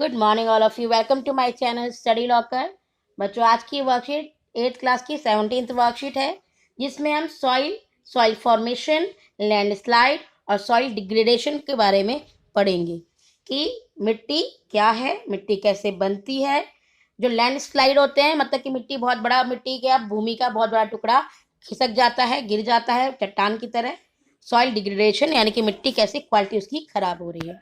Good morning all of you. Welcome to my channel study locker. बच्चों, आज की worksheet 8th class की 17th worksheet है, जिसमें हम सॉइल फॉर्मेशन, लैंडस्लाइड और सॉइल डिग्रेडेशन के बारे में पढ़ेंगे कि मिट्टी क्या है, मिट्टी कैसे बनती है। जो लैंडस्लाइड होते हैं, मतलब कि मिट्टी बहुत बड़ा, मिट्टी का भूमि का बहुत बड़ा टुकड़ा खिसक जाता है, गिर जाता है चट्टान की तरह। सॉइल डिग्रेडेशन यानी कि मिट्टी कैसे क्वालिटी उसकी खराब हो रही है।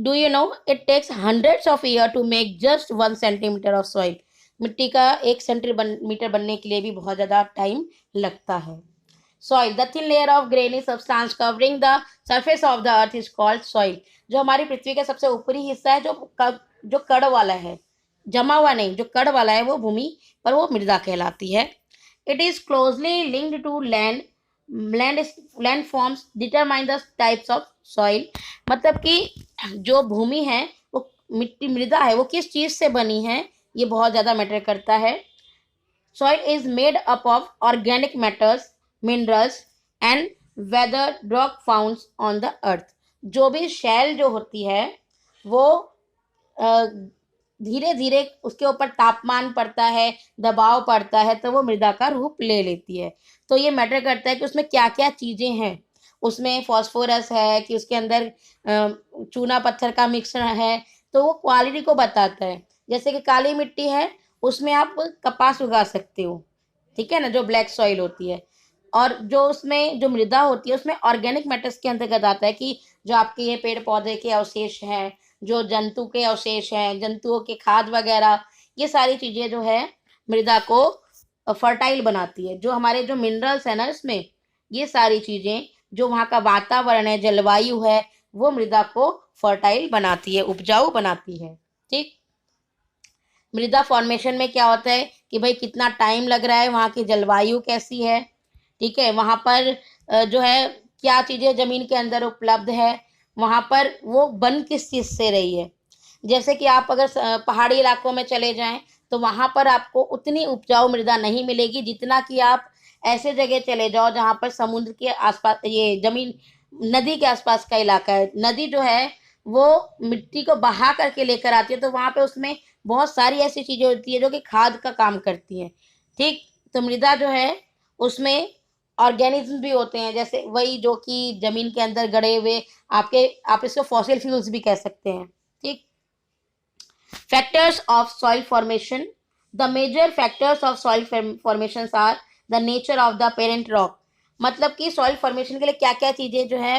Do you know it takes hundreds of years to make just 1 centimeter of soil? मिट्टी का 1 सेंटीमीटर बनने के लिए भी बहुत ज़्यादा टाइम लगता है। Soil, the thin layer of grainy substance covering the surface of the earth is called soil. जो हमारी पृथ्वी का सबसे ऊपरी हिस्सा है, जो कड़ वाला है, जमा हुआ नहीं, जो कड़ वाला है, वो भूमि पर वो मृदा कहलाती है। It is closely linked to land. Land forms determine the types of soil. मतलब कि जो भूमि है, वो मिट्टी मृदा है, वो किस चीज से बनी है, ये बहुत ज्यादा मैटर करता है। Soil is made up of organic matters, minerals and weather rock founds on the earth. जो भी शैल जो होती है, वो धीरे धीरे उसके ऊपर तापमान पड़ता है, दबाव पड़ता है, तो वो मृदा का रूप ले लेती है। तो ये मैटर करता है कि उसमें क्या क्या चीजें हैं। उसमें फॉस्फोरस है कि उसके अंदर चूना पत्थर का मिक्सचर है, तो वो क्वालिटी को बताता है। जैसे कि काली मिट्टी है, उसमें आप कपास उगा सकते हो, ठीक है ना, जो ब्लैक सॉइल होती है। और जो उसमें जो मृदा होती है, उसमें ऑर्गेनिक मैटर्स के अंतर्गत आता है कि जो आपके ये पेड़ पौधे के अवशेष हैं, जो जंतु के अवशेष हैं, जंतुओं के खाद वगैरह, ये सारी चीजें जो है मृदा को फर्टाइल बनाती है। जो हमारे जो मिनरल्स है ना, इसमें ये सारी चीजें, जो वहाँ का वातावरण है, जलवायु है, वो मृदा को फर्टाइल बनाती है, उपजाऊ बनाती है। ठीक। मृदा फॉर्मेशन में क्या होता है कि भाई कितना टाइम लग रहा है, वहाँ की जलवायु कैसी है, ठीक है, वहाँ पर जो है क्या चीजें जमीन के अंदर उपलब्ध है, वहाँ पर वो बन किस चीज से रही है। जैसे कि आप अगर पहाड़ी इलाकों में चले जाएं, तो वहां पर आपको उतनी उपजाऊ मृदा नहीं मिलेगी जितना कि आप ऐसे जगह चले जाओ जहां पर समुद्र के आसपास, ये जमीन नदी के आसपास का इलाका है। नदी जो है वो मिट्टी को बहा करके लेकर आती है, तो वहां पे उसमें बहुत सारी ऐसी चीजें होती है जो कि खाद का काम करती हैं। ठीक। तो मृदा जो है उसमें ऑर्गेनिज्म भी होते हैं, जैसे वही जो कि जमीन के अंदर गड़े हुए आप इसको फॉसिल फ्यूल्स भी कह सकते हैं। ठीक। Factors of soil formation. The major factors of soil formations are the nature of the parent rock. मतलब कि सॉइल फॉर्मेशन के लिए क्या क्या चीजें जो है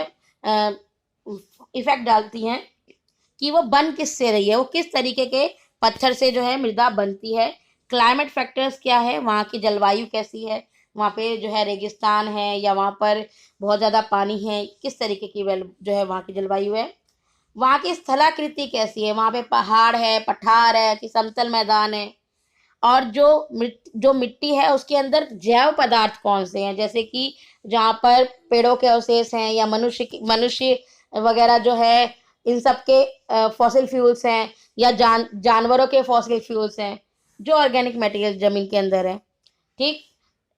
इफेक्ट डालती हैं कि वो बन किस से रही है, वो किस तरीके के पत्थर से जो है मृदा बनती है। क्लाइमेट फैक्टर्स क्या है, वहाँ की जलवायु कैसी है, वहाँ पे जो है रेगिस्तान है या वहाँ पर बहुत ज़्यादा पानी है, किस तरीके की जो है वहाँ की जलवायु है। वहाँ की स्थलाकृति कैसी है, वहाँ पे पहाड़ है, पठार है कि समतल मैदान है। और जो मिट्टी है उसके अंदर जैव पदार्थ कौन से हैं, जैसे कि जहाँ पर पेड़ों के अवशेष हैं या मनुष्य वगैरह जो है, इन सब के फॉसिल फ्यूल्स हैं, या जानवरों के फॉसिल फ्यूल्स हैं, जो ऑर्गेनिक मटेरियल जमीन के अंदर है। ठीक।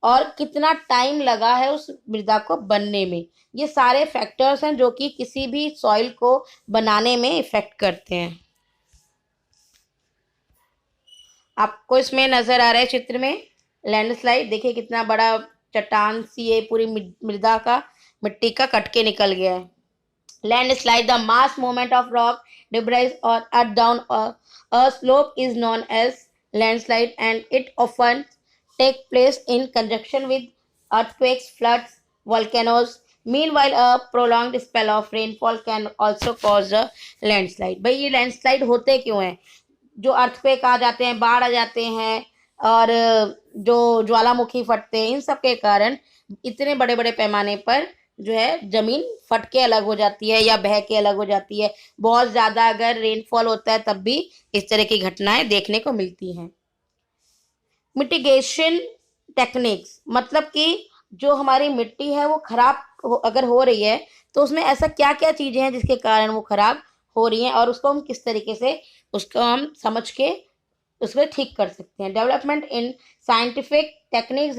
और कितना टाइम लगा है उस मृदा को बनने में, ये सारे फैक्टर्स हैं जो कि किसी भी सॉइल को बनाने में इफेक्ट करते हैं। आपको इसमें नजर आ रहा है चित्र में लैंडस्लाइड, देखिए कितना बड़ा चट्टान सी है, पूरी मृदा का, मिट्टी का कट के निकल गया है। Landslide, the mass movement of rock debris और earth down a slope is known as landslide and it often take place in conjunction with earthquakes, floods, volcanoes. Meanwhile, a prolonged spell of rainfall can also cause a landslide. भाई ये landslide होते क्यों हैं? जो earthquake आ जाते हैं, बाढ़ आ जाते हैं, और जो ज्वालामुखी फटते हैं, इन सब के कारण इतने बड़े बड़े पैमाने पर जो है जमीन फट के अलग हो जाती है या बह के अलग हो जाती है। बहुत ज्यादा अगर रेनफॉल होता है तब भी इस तरह की घटनाएं देखने को मिलती हैं। मिटिगेशन टेक्निक्स, मतलब कि जो हमारी मिट्टी है वो खराब अगर हो रही है, तो उसमें ऐसा क्या क्या चीजें हैं जिसके कारण वो खराब हो रही हैं, और उसको हम किस तरीके से उसको हम समझ के उसको ठीक कर सकते हैं। Development in scientific techniques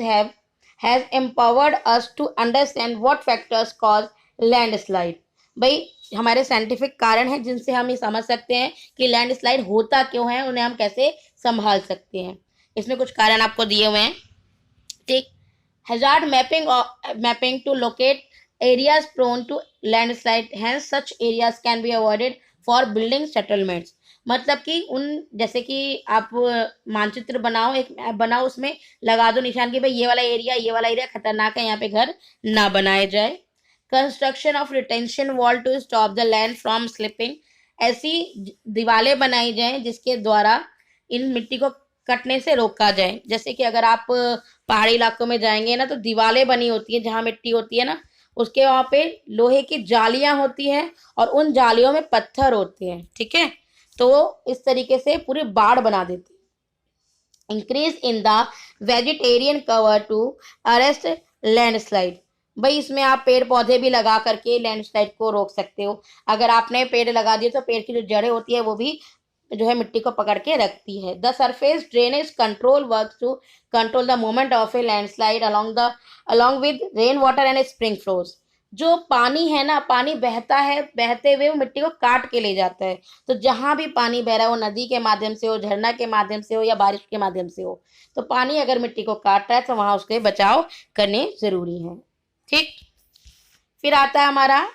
has empowered us to understand what factors cause landslide. भाई हमारे साइंटिफिक कारण हैं जिनसे हम ये समझ सकते हैं कि लैंडस्लाइड होता क्यों है, उन्हें हम कैसे संभाल सकते हैं। इसमें कुछ कारण आपको दिए हुए हैं, ठीक। Hazard mapping to locate areas prone to landslide, hence such areas can be avoided for building settlements. मतलब कि उन, जैसे कि आप मानचित्र बनाओ, एक मैप बनाओ, उसमें लगा दो निशान कि भाई ये वाला एरिया खतरनाक है, यहाँ पे घर ना बनाए जाए। Construction of retention wall to stop the land from slipping, ऐसी दीवारें बनाई जाएं जिसके द्वारा इन मिट्टी को कटने से रोका जाए। जैसे कि अगर आप पहाड़ी इलाकों में जाएंगे ना, तो दीवारें बनी होती है जहां मिट्टी होती है ना, उसके वहां पे लोहे की जालियां होती हैं और उन जालियों में पत्थर होते हैं, ठीक है। तो इस तरीके से पूरी बाड़ बना देते हैं। Increase in the vegetarian cover to arrest landslide, भाई इसमें आप पेड़ पौधे भी लगा करके लैंडस्लाइड को रोक सकते हो। अगर आपने पेड़ लगा दिए तो पेड़ की जो जड़ें होती है वो भी जो है मिट्टी को पकड़ के रखती है। The surface drainage control work to control the movement of a landslide along with rain water and spring flows. जो पानी है ना, पानी बहता है, बहते हुए वो मिट्टी को काट के ले जाता है। तो जहां भी पानी बह रहा है, वो नदी के माध्यम से हो, झरना के माध्यम से हो या बारिश के माध्यम से हो, तो पानी अगर मिट्टी को काट रहा है तो वहां उसके बचाव करने जरूरी है, ठीक। फिर आता है हमारा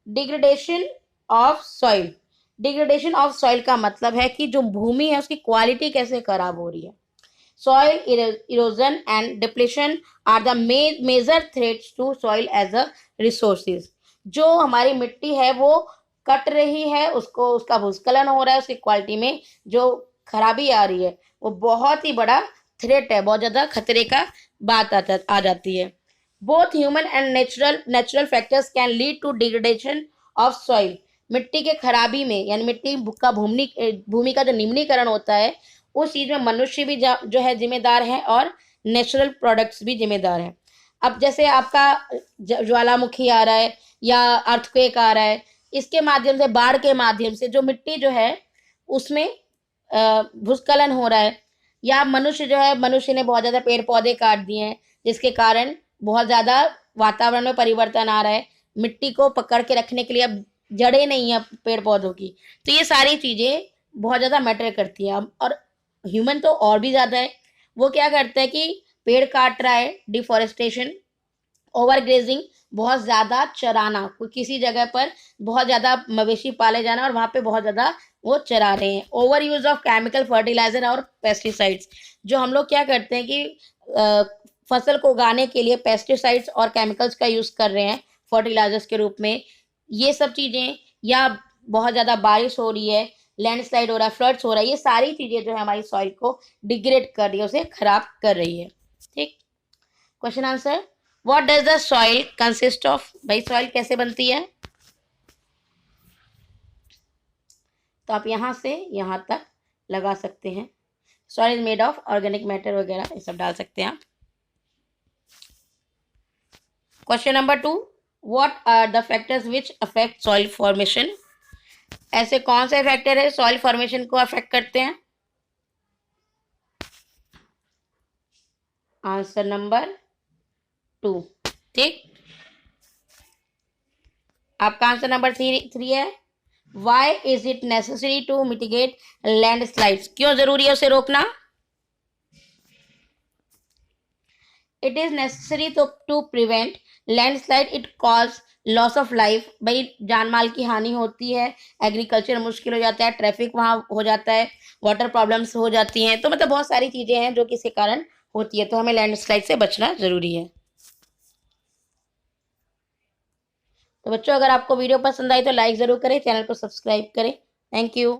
degradation of soil. Degradation of soil का मतलब है कि जो भूमि है उसकी क्वालिटी कैसे खराब हो रही है। Soil erosion and depletion are the major threats to soil as a resources. जो हमारी मिट्टी है वो कट रही है, उसको उसका भूस्खलन हो रहा है, उसकी क्वालिटी में जो खराबी आ रही है वो बहुत ही बड़ा थ्रेट है, बहुत ज्यादा खतरे का बात आ जाती है। Both human and natural factors can lead to degradation of soil. मिट्टी के खराबी में, यानी मिट्टी का भूमि का जो निम्नीकरण होता है, उस चीज में मनुष्य भी जो है जिम्मेदार है और नेचुरल प्रोडक्ट्स भी जिम्मेदार है। अब जैसे आपका ज्वालामुखी आ रहा है या अर्थक्वेक आ रहा है, इसके माध्यम से, बाढ़ के माध्यम से जो मिट्टी जो है उसमें भूस्खलन हो रहा है, या मनुष्य जो है, मनुष्य ने बहुत ज्यादा पेड़ पौधे काट दिए हैं जिसके कारण बहुत ज्यादा वातावरण में परिवर्तन आ रहा है। मिट्टी को पकड़ के रखने के लिए अब जड़ें नहीं है पेड़ पौधों की। तो ये सारी चीजें बहुत ज्यादा मैटर करती हैं। और ह्यूमन तो और भी ज्यादा है, वो क्या करता है कि पेड़ काट रहा है, डिफॉरेस्टेशन, ओवर ग्रेजिंग, बहुत ज्यादा चराना, किसी जगह पर बहुत ज्यादा मवेशी पाले जाना और वहां पे बहुत ज्यादा वो चरा रहे हैं। Over use of chemical fertiliser और पेस्टिसाइड्स, जो हम लोग क्या करते हैं कि फसल को उगाने के लिए पेस्टिसाइड्स और केमिकल्स का यूज कर रहे हैं फर्टिलाइजर्स के रूप में। ये सब चीजें, या बहुत ज्यादा बारिश हो रही है, लैंडस्लाइड हो रहा है, फ्लड्स हो रहा है, ये सारी चीजें जो है हमारी सॉइल को डिग्रेड कर रही है, उसे खराब कर रही है, ठीक। Question answer, what does the soil consist of, भाई सॉइल कैसे बनती है। तो आप यहां से यहां तक लगा सकते हैं। Soil is made of organic matter वगैरह ये सब डाल सकते हैं आप। Question number 2, what are the factors which affect soil formation. ऐसे कौन से फैक्टर है सॉइल फॉर्मेशन को अफेक्ट करते हैं। आंसर नंबर 2, ठीक। आपका आंसर नंबर 3 है। Why is it necessary to mitigate landslides, क्यों जरूरी है उसे रोकना। It is necessary to prevent landslide, it cause loss of life, भाई जान माल की हानि होती है, एग्रीकल्चर मुश्किल हो जाता है, ट्रैफिक वहां हो जाता है, वाटर प्रॉब्लम्स हो जाती हैं, तो मतलब बहुत सारी चीजें हैं जो कि इसके कारण होती है। तो हमें लैंडस्लाइड से बचना जरूरी है। तो बच्चों, अगर आपको वीडियो पसंद आई तो लाइक जरूर करें, चैनल को सब्सक्राइब करें। Thank you.